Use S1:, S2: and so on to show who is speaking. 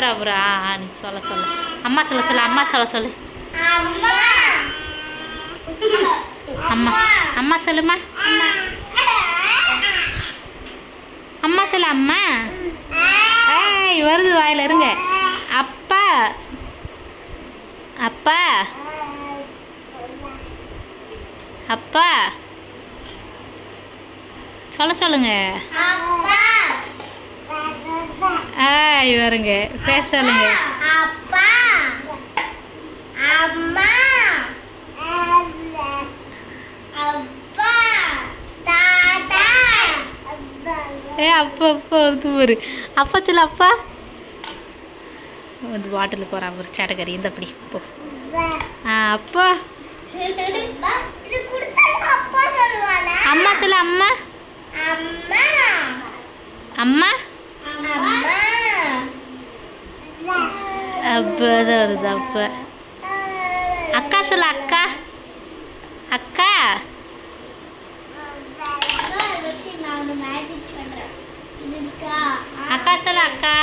S1: மாத்துறா ப்ரா. நீ சொல்ல சொல்லு. அம்மா சொல்ல சொல்லு. அம்மா சொல்ல சொல்லு. அம்மா அம்மா சொல்லுமா. அம்மா சொல்லு. அம்மா ஏய் வருது வாயில இருங்க. அப்பா அப்பா அப்பா சொல்ல சொல்லுங்க. ஆய் வருங்க. பேச சொல்லுங்க. ஏ அப்பா அப்பா வருது ஒரு. அப்பா சொல்லு. அப்பா வந்து பாட்டிலுக்கு போகிறா ஒரு சேட்டக்கறி. இந்த அப்படி போ. அப்பா அம்மா சொல்லு. அம்மா அம்மா அப்பா தான் வருது. அப்பா அக்கா சொல்லு. அக்கா அக்கா அக்கா சொல்லு. அக்கா